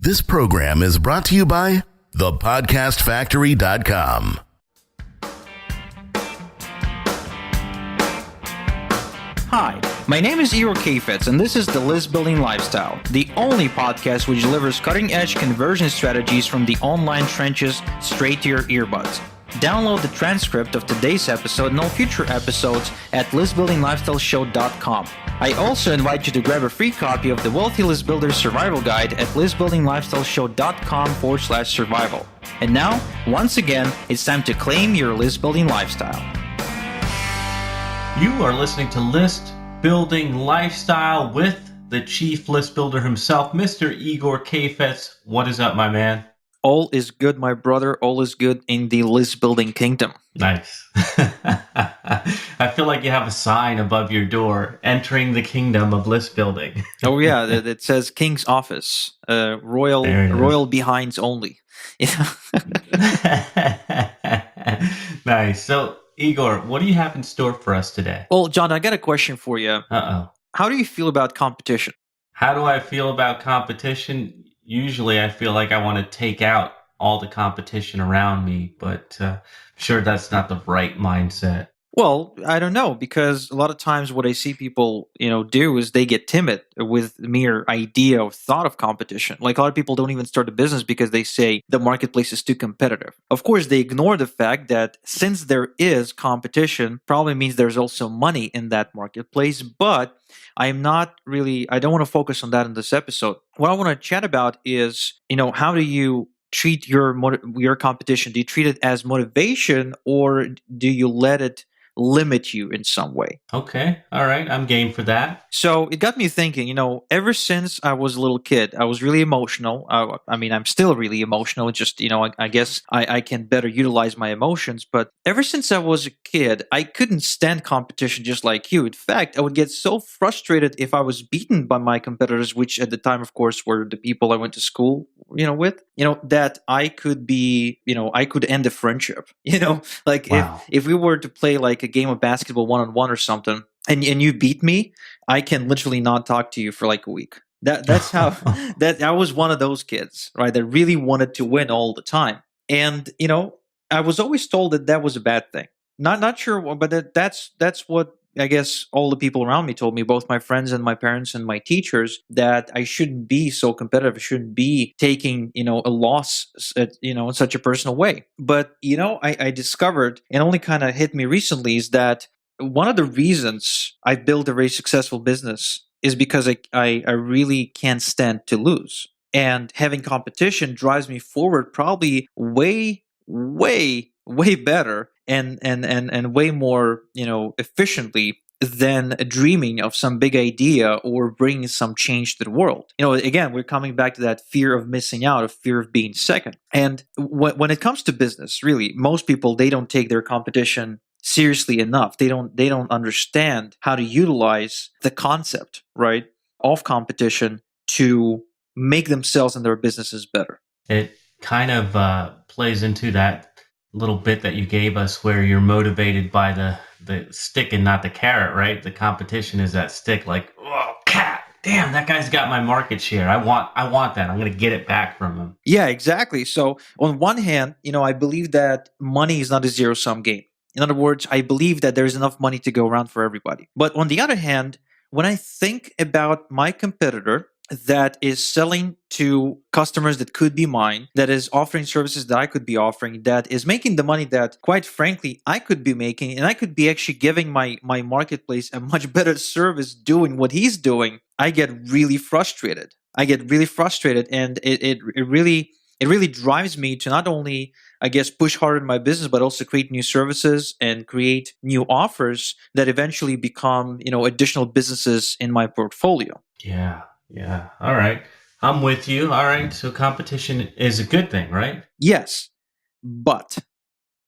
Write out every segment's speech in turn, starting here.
This program is brought to you by thepodcastfactory.com. Hi, my name is Igor Kheifets, and this is the List Building Lifestyle, the only podcast which delivers cutting-edge conversion strategies from the online trenches straight to your earbuds. Download the transcript of today's episode and all future episodes at listbuildinglifestyleshow.com. I also invite you to grab a free copy of the Wealthy List Builder Survival Guide at listbuildinglifestyleshow.com/survival. And now, once again, it's time to claim your list building lifestyle. You are listening to List Building Lifestyle with the chief list builder himself, Mr. Igor Kheifets. What is up, my man? All is good, my brother. All is good in the list building kingdom. Nice. I feel like you have a sign above your door, entering the kingdom of list building. Oh yeah, it says King's Office, royal behinds only. Nice. So, Igor, what do you have in store for us today? Well, John, I got a question for you. Uh-oh. How do you feel about competition? How do I feel about competition? Usually I feel like I want to take out all the competition around me, but sure that's not the right mindset. Well, I don't know, because a lot of times what I see people, do is they get timid with the mere idea or thought of competition. Like a lot of people don't even start a business because they say the marketplace is too competitive. Of course, they ignore the fact that since there is competition, probably means there's also money in that marketplace. But I don't want to focus on that in this episode. What I want to chat about is, how do you treat your competition? Do you treat it as motivation, or do you let it limit you in some way? Okay. All right. I'm game for that. So it got me thinking, ever since I was a little kid, I was really emotional. I'm still really emotional. It's just, I guess I can better utilize my emotions. But ever since I was a kid, I couldn't stand competition just like you. In fact, I would get so frustrated if I was beaten by my competitors, which at the time, of course, were the people I went to school, with, that I could I could end a friendship, like Wow. if we were to play like a game of basketball one-on-one or something, and you beat me, I can literally not talk to you for like a week. That's how I was one of those kids, right? That really wanted to win all the time. And I was always told that was a bad thing. Not sure, but that's what I guess all the people around me told me, both my friends and my parents and my teachers, that I shouldn't be so competitive. I shouldn't be taking, a loss, in such a personal way. But, I discovered, and only kind of hit me recently, is that one of the reasons I built a very successful business is because I really can't stand to lose. And having competition drives me forward probably way, way, way better and way more, efficiently than dreaming of some big idea or bringing some change to the world. Again, we're coming back to that fear of missing out, of fear of being second. And when it comes to business, really, most people, they don't take their competition seriously enough. They don't understand how to utilize the concept, right, of competition to make themselves and their businesses better. It kind of plays into that little bit that you gave us where you're motivated by the stick and not the carrot, right? The competition is that stick, like, oh, cat, damn, that guy's got my market share. I want that. I'm going to get it back from him. Yeah, exactly. So on one hand, I believe that money is not a zero-sum game. In other words, I believe that there's enough money to go around for everybody. But on the other hand, when I think about my competitor that is selling to customers that could be mine, that is offering services that I could be offering, that is making the money that, quite frankly, I could be making, and I could be actually giving my marketplace a much better service doing what he's doing, I get really frustrated. And it really drives me to not only, I guess, push harder in my business, but also create new services and create new offers that eventually become, additional businesses in my portfolio. Yeah. All right. I'm with you. All right. So competition is a good thing, right? Yes. But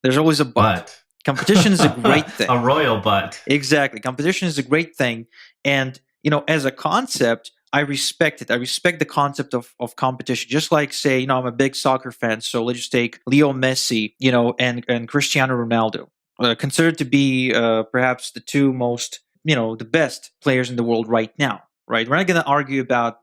there's always a but. Competition is a great thing. A royal but. Exactly. Competition is a great thing. And, as a concept, I respect it. I respect the concept of competition. Just like, say, I'm a big soccer fan. So let's just take Leo Messi, and Cristiano Ronaldo. Considered to be perhaps the two most the best players in the world right now, right? We're not going to argue about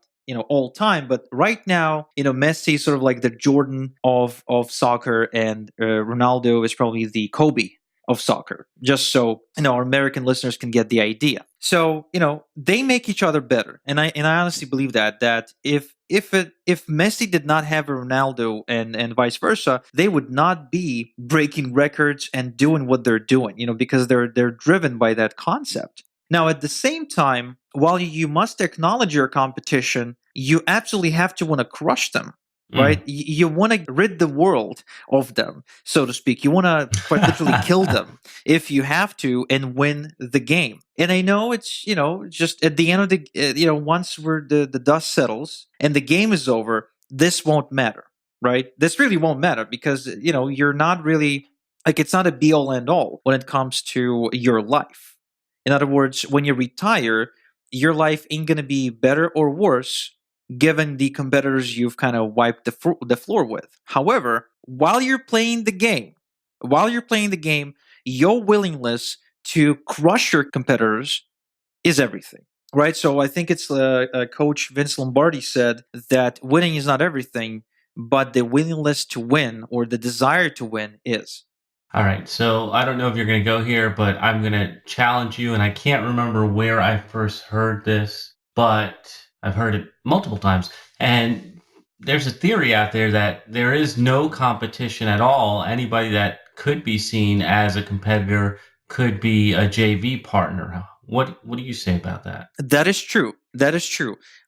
all time, but right now, Messi is sort of like the Jordan of soccer, and Ronaldo is probably the Kobe of soccer, just so our American listeners can get the idea. So they make each other better, and I honestly believe that if Messi did not have a Ronaldo and vice versa, they would not be breaking records and doing what they're doing, because they're driven by that concept. Now, at the same time, while you must acknowledge your competition, you absolutely have to want to crush them. Right, you want to rid the world of them, so to speak. You want to quite literally kill them if you have to, and win the game. And I know it's just at the end of the once the dust settles and the game is over, this won't matter, right? This really won't matter because you're not really it's not a be all end all when it comes to your life. In other words, when you retire, your life ain't gonna be better or worse given the competitors you've kind of wiped the floor with. However, while you're playing the game, your willingness to crush your competitors is everything, right? So I think it's Coach Vince Lombardi said that winning is not everything, but the willingness to win or the desire to win is. All right, so I don't know if you're going to go here, but I'm going to challenge you, and I can't remember where I first heard this, but I've heard it multiple times. And there's a theory out there that there is no competition at all. Anybody that could be seen as a competitor could be a JV partner. What do you say about that? That is true.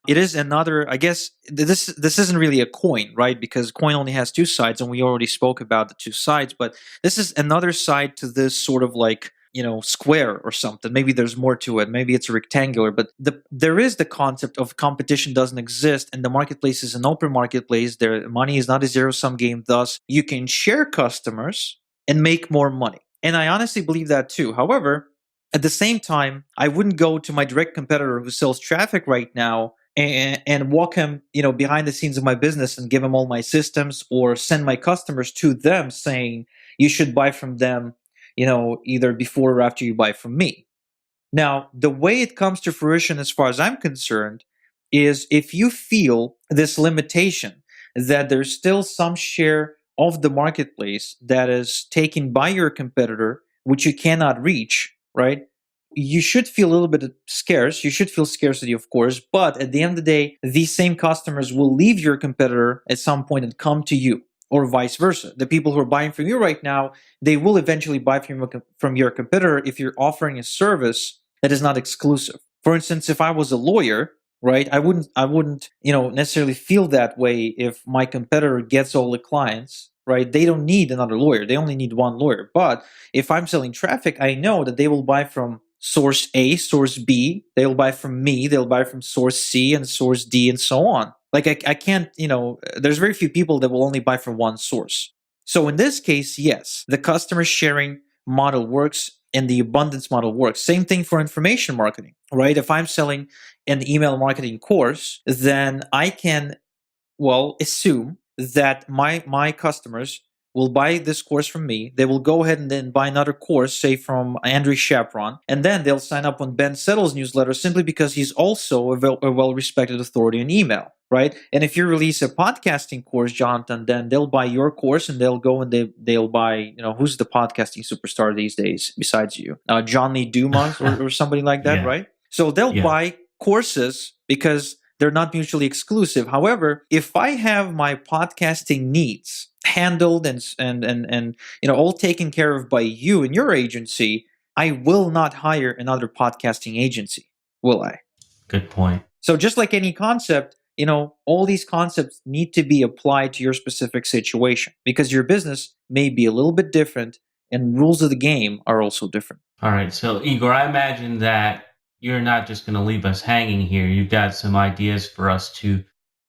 It is another, I guess, this isn't really a coin, right? Because coin only has two sides, and we already spoke about the two sides. But this is another side to this sort of like square or something. Maybe there's more to it. Maybe it's rectangular. But there is the concept of competition doesn't exist, and the marketplace is an open marketplace. Their money is not a zero-sum game. Thus, you can share customers and make more money. And I honestly believe that too. However, at the same time, I wouldn't go to my direct competitor who sells traffic right now and walk him, behind the scenes of my business and give him all my systems, or send my customers to them saying you should buy from them, either before or after you buy from me. Now, the way it comes to fruition, as far as I'm concerned, is if you feel this limitation that there's still some share of the marketplace that is taken by your competitor, which you cannot reach, right? You should feel a little bit scarce. You should feel scarcity, of course, but at the end of the day, these same customers will leave your competitor at some point and come to you, or vice versa. The people who are buying from you right now, they will eventually buy from your competitor if you're offering a service that is not exclusive. For instance, if I was a lawyer, right, I wouldn't necessarily feel that way if my competitor gets all the clients. Right? They don't need another lawyer. They only need one lawyer. But if I'm selling traffic, I know that they will buy from source A, source B. They'll buy from me. They'll buy from source C and source D and so on. Like I can't, there's very few people that will only buy from one source. So in this case, yes, the customer sharing model works and the abundance model works. Same thing for information marketing, right? If I'm selling an email marketing course, then I can, assume that my customers will buy this course from me. They will go ahead and then buy another course, say from Andrew Chaperon, and then they'll sign up on Ben Settle's newsletter simply because he's also a well-respected authority in email, right? And if you release a podcasting course, Jonathan, then they'll buy your course and they'll go and they'll buy, who's the podcasting superstar these days besides you? John Lee Dumas or somebody like that, right? So they'll buy courses because they're not mutually exclusive. However, if I have my podcasting needs handled and all taken care of by you and your agency, I will not hire another podcasting agency, will I? Good point. So just like any concept, all these concepts need to be applied to your specific situation because your business may be a little bit different and rules of the game are also different. All right. So Igor, I imagine that you're not just going to leave us hanging here. You've got some ideas for us to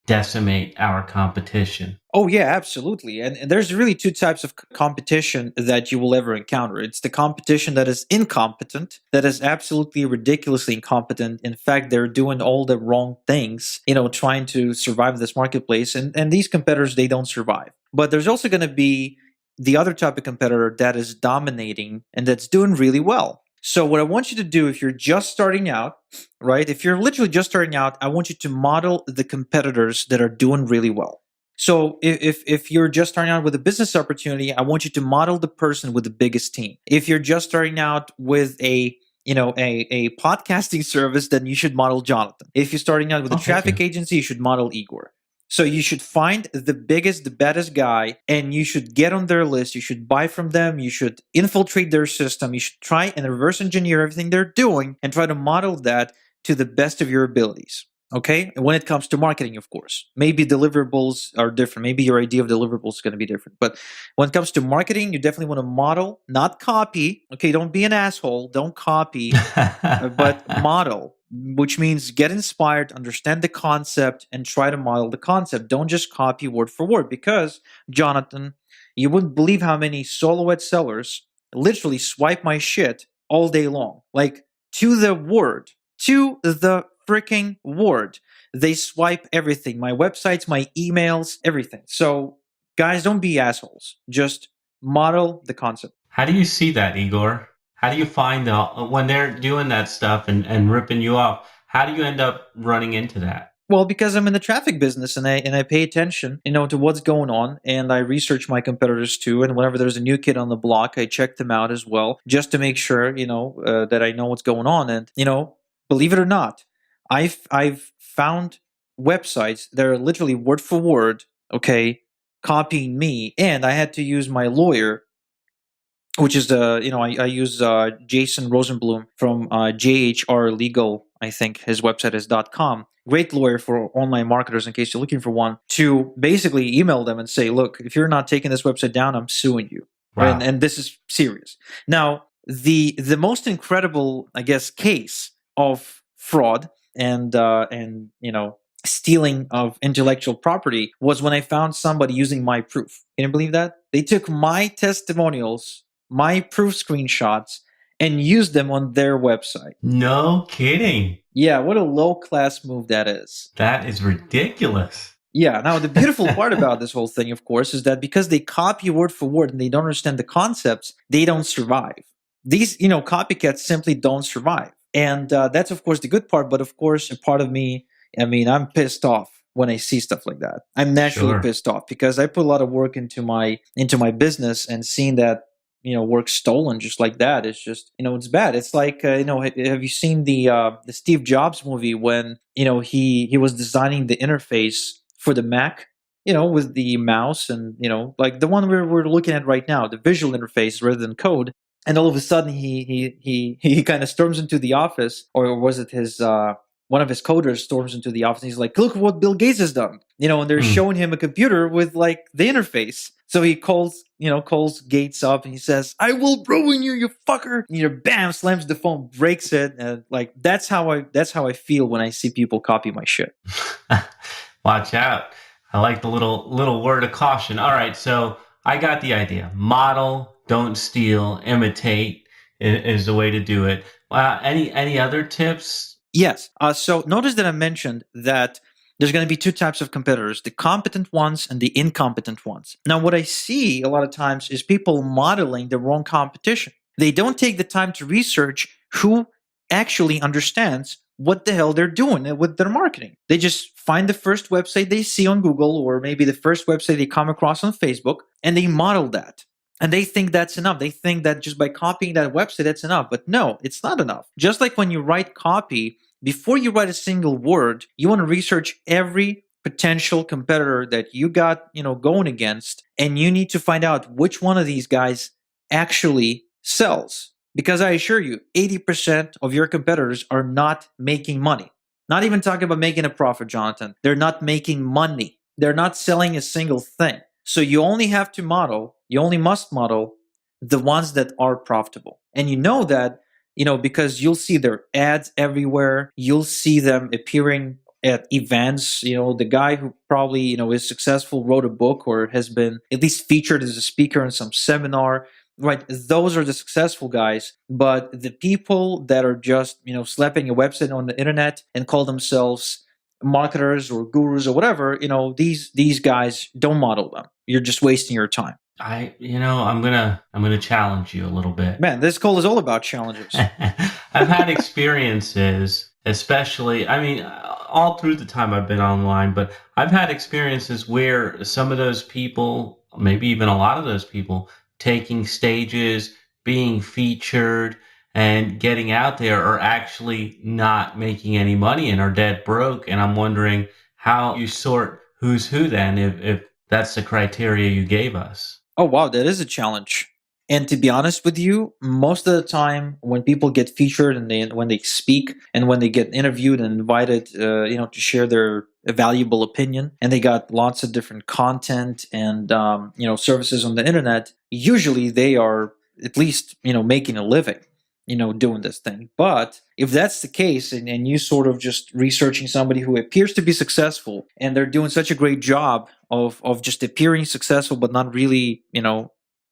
decimate our competition. Oh, yeah, absolutely. And there's really two types of competition that you will ever encounter. It's the competition that is incompetent, that is absolutely ridiculously incompetent. In fact, they're doing all the wrong things, trying to survive this marketplace. And these competitors, they don't survive. But there's also going to be the other type of competitor that is dominating and that's doing really well. So what I want you to do, if you're just starting out, right? If you're literally just starting out, I want you to model the competitors that are doing really well. So if you're just starting out with a business opportunity, I want you to model the person with the biggest team. If you're just starting out with a podcasting service, then you should model Jonathan. If you're starting out with a traffic agency, you should model Igor. So you should find the biggest, the baddest guy, and you should get on their list. You should buy from them. You should infiltrate their system. You should try and reverse engineer everything they're doing and try to model that to the best of your abilities. Okay? And when it comes to marketing, of course, maybe deliverables are different. Maybe your idea of deliverables is going to be different. But when it comes to marketing, you definitely want to model, not copy. Okay? Don't be an asshole. Don't copy, but model, which means get inspired, understand the concept, and try to model the concept. Don't just copy word for word, because, Jonathan, you wouldn't believe how many solo-ed sellers literally swipe my shit all day long. Like, to the word. To the freaking word. They swipe everything. My websites, my emails, everything. So, guys, don't be assholes. Just model the concept. How do you see that, Igor? How do you find when they're doing that stuff and ripping you off? How do you end up running into that? Well, because I'm in the traffic business and I pay attention, to what's going on, and I research my competitors too. And whenever there's a new kid on the block, I check them out as well, just to make sure, that I know what's going on. And believe it or not, I've found websites that are literally word for word, okay, copying me, and I had to use my lawyer, which is I use Jason Rosenblum from JHR Legal. I think his website is .com. Great lawyer for online marketers in case you're looking for one, to basically email them and say, look, if you're not taking this website down, I'm suing you. Wow. Right? And this is serious. Now, the most incredible, I guess, case of fraud and stealing of intellectual property was when I found somebody using my proof. Can you believe that? They took my testimonials, my proof screenshots, and used them on their website. No kidding. Yeah, what a low-class move that is. That is ridiculous. Yeah, now the beautiful part about this whole thing, of course, is that because they copy word for word and they don't understand the concepts, they don't survive. These, copycats simply don't survive. And that's, of course, the good part. But, of course, a part of me, I'm pissed off when I see stuff like that. I'm naturally pissed off because I put a lot of work into my business, and seeing that, work stolen just like that is just, it's bad. It's like, have you seen the Steve Jobs movie when, he was designing the interface for the Mac, with the mouse and, like the one we're looking at right now, the visual interface rather than code. And all of a sudden he kind of storms into the office, or was it his one of his coders storms into the office and he's like, look what Bill Gates has done. And they're showing him a computer with like the interface. So he calls Gates up and he says, I will ruin you, you fucker. And, bam, slams the phone, breaks it. And like, that's how I feel when I see people copy my shit. Watch out. I like the little word of caution. All right. So I got the idea. Model, don't steal, imitate is the way to do it. Any other tips? Yes. So notice that I mentioned that there's going to be two types of competitors, the competent ones and the incompetent ones. Now, what I see a lot of times is people modeling the wrong competition. They don't take the time to research who actually understands what the hell they're doing with their marketing. They just find the first website they see on Google, or maybe the first website they come across on Facebook, and they model that. And they think that's enough. They think that just by copying that website, that's enough. But no, it's not enough. Just like when you write copy, before you write a single word, you want to research every potential competitor that you got, going against, and you need to find out which one of these guys actually sells. Because I assure you, 80% of your competitors are not making money. Not even talking about making a profit, Jonathan. They're not making money. They're not selling a single thing. So you only must model the ones that are profitable. And you know that, because you'll see their ads everywhere. You'll see them appearing at events. The guy who probably, is successful, wrote a book or has been at least featured as a speaker in some seminar, right? Those are the successful guys. But the people that are just, slapping a website on the internet and call themselves marketers or gurus or whatever, these guys, don't model them. You're just wasting your time. I'm gonna challenge you a little bit. Man, this call is all about challenges. I've had experiences, especially, I mean, all through the time I've been online, but I've had experiences where some of those people, maybe even a lot of those people, taking stages, being featured, and getting out there are actually not making any money and are dead broke. And I'm wondering how you sort who's who then, if that's the criteria you gave us. Oh wow, that is a challenge. And to be honest with you, most of the time when people get featured and when they speak and when they get interviewed and invited, to share their valuable opinion, and they got lots of different content and services on the internet, usually they are at least making a living, doing this thing. But if that's the case, and you sort of just researching somebody who appears to be successful and they're doing such a great job of just appearing successful but not really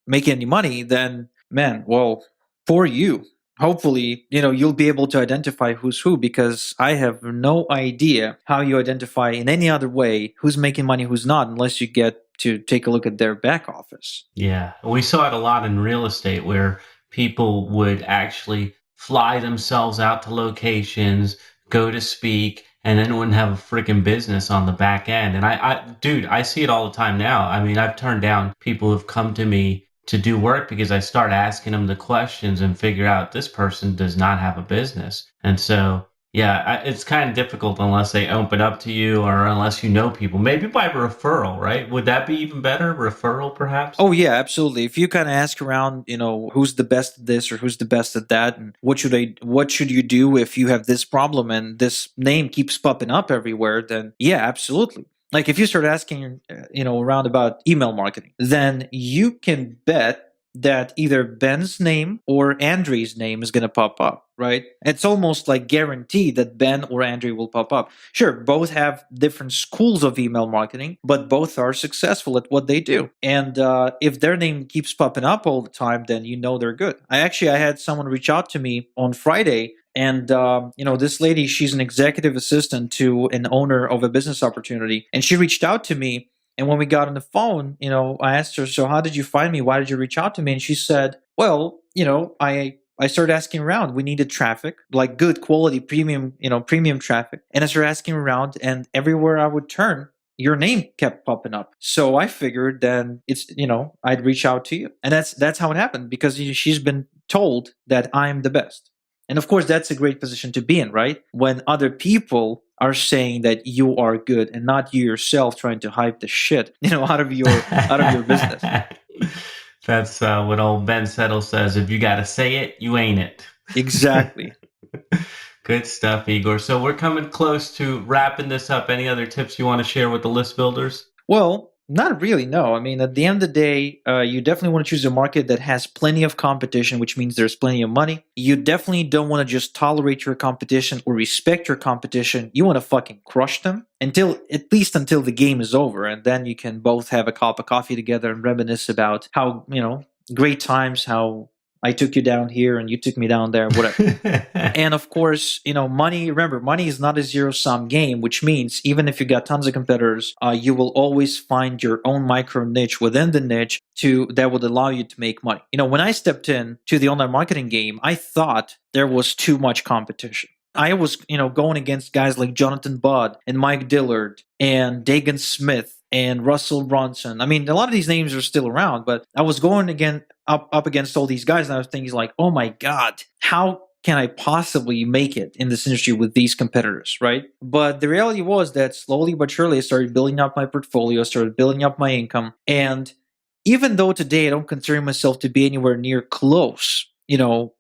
making any money, then man, well, for you, hopefully you'll be able to identify who's who, because I have no idea how you identify in any other way who's making money, who's not, unless you get to take a look at their back office. Yeah, we saw it a lot in real estate where people would actually fly themselves out to locations, go to speak, and then wouldn't have a freaking business on the back end. And dude, I see it all the time now. I mean, I've turned down people who've come to me to do work because I start asking them the questions and figure out this person does not have a business. And so yeah, it's kind of difficult unless they open up to you or unless you know people. Maybe by referral, right? Would that be even better? Referral, perhaps? Oh yeah, absolutely. If you kind of ask around, who's the best at this or who's the best at that, and what should you do if you have this problem and this name keeps popping up everywhere, then yeah, absolutely. Like if you start asking, around about email marketing, then you can bet that either Ben's name or Andre's name is going to pop up, right? It's almost like guaranteed that Ben or Andre will pop up. Sure, both have different schools of email marketing, but both are successful at what they do. And if their name keeps popping up all the time, then they're good. I had someone reach out to me on Friday, and this lady, she's an executive assistant to an owner of a business opportunity, and she reached out to me. And when we got on the phone, I asked her, "So how did you find me? Why did you reach out to me?" And she said, "Well, I started asking around. We needed traffic, like good quality premium traffic. And I started asking around, and everywhere I would turn, your name kept popping up. So I figured then I'd reach out to you." And that's how it happened, because she's been told that I'm the best. And of course, that's a great position to be in, right? When other people are saying that you are good and not you yourself trying to hype the shit, out of your business. That's what old Ben Settle says. If you got to say it, you ain't it. Exactly. Good stuff, Igor. So we're coming close to wrapping this up. Any other tips you want to share with the list builders? Well, not really, no. I mean, at the end of the day, you definitely want to choose a market that has plenty of competition, which means there's plenty of money. You definitely don't want to just tolerate your competition or respect your competition. You want to fucking crush them at least until the game is over. And then you can both have a cup of coffee together and reminisce about how, great times, how I took you down here and you took me down there, whatever. And of course, remember, money is not a zero-sum game, which means even if you got tons of competitors, you will always find your own micro niche within the niche that would allow you to make money. When I stepped in to the online marketing game, I thought there was too much competition. I was, going against guys like Jonathan Budd and Mike Dillard and Dagan Smith and Russell Brunson. I mean, a lot of these names are still around, but I was going again up against all these guys, and I was thinking like, oh my God, how can I possibly make it in this industry with these competitors, right? But the reality was that slowly but surely I started building up my portfolio, started building up my income. And even though today I don't consider myself to be anywhere near close,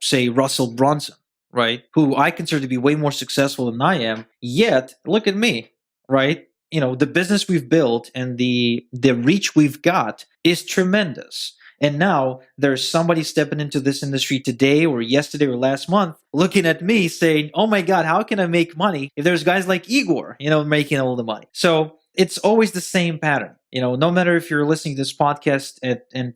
say Russell Brunson, right? Who I consider to be way more successful than I am, yet look at me, right? The business we've built and the reach we've got is tremendous. And now there's somebody stepping into this industry today or yesterday or last month looking at me saying, oh my God, how can I make money if there's guys like Igor, making all the money? So it's always the same pattern. No matter if you're listening to this podcast and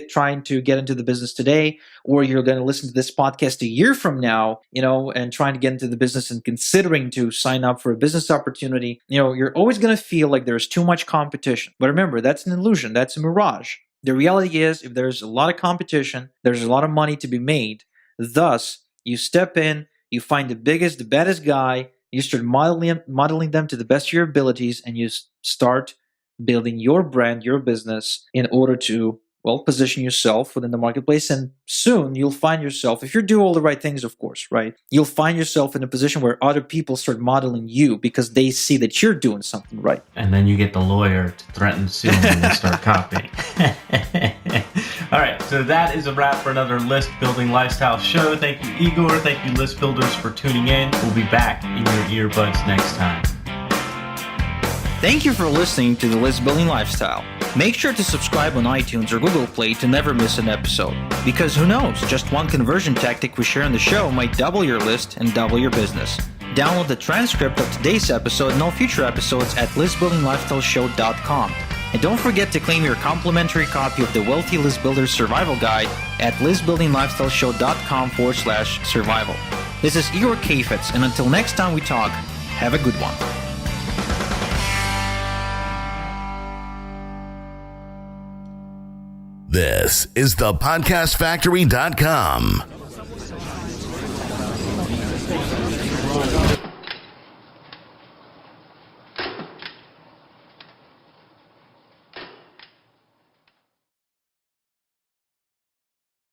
trying to get into the business today, or you're going to listen to this podcast a year from now, and trying to get into the business and considering to sign up for a business opportunity, you're always going to feel like there's too much competition. But remember, that's an illusion. That's a mirage. The reality is, if there's a lot of competition, there's a lot of money to be made. Thus, you step in, you find the biggest, the baddest guy, you start modeling them to the best of your abilities, and you start building your brand, your business, in order to, well, position yourself within the marketplace. And soon you'll find yourself, if you do all the right things, of course, right? You'll find yourself in a position where other people start modeling you because they see that you're doing something right. And then you get the lawyer to threaten to sue them and start copying. All right, so that is a wrap for another List Building Lifestyle show. Thank you, Igor. Thank you, List Builders, for tuning in. We'll be back in your earbuds next time. Thank you for listening to the List Building Lifestyle. Make sure to subscribe on iTunes or Google Play to never miss an episode. Because who knows, just one conversion tactic we share on the show might double your list and double your business. Download the transcript of today's episode and all future episodes at listbuildinglifestyleshow.com. And don't forget to claim your complimentary copy of the Wealthy List Builder Survival Guide at listbuildinglifestyleshow.com/survival. This is Igor Kheifets, and until next time we talk, have a good one. This is the podcastfactory.com.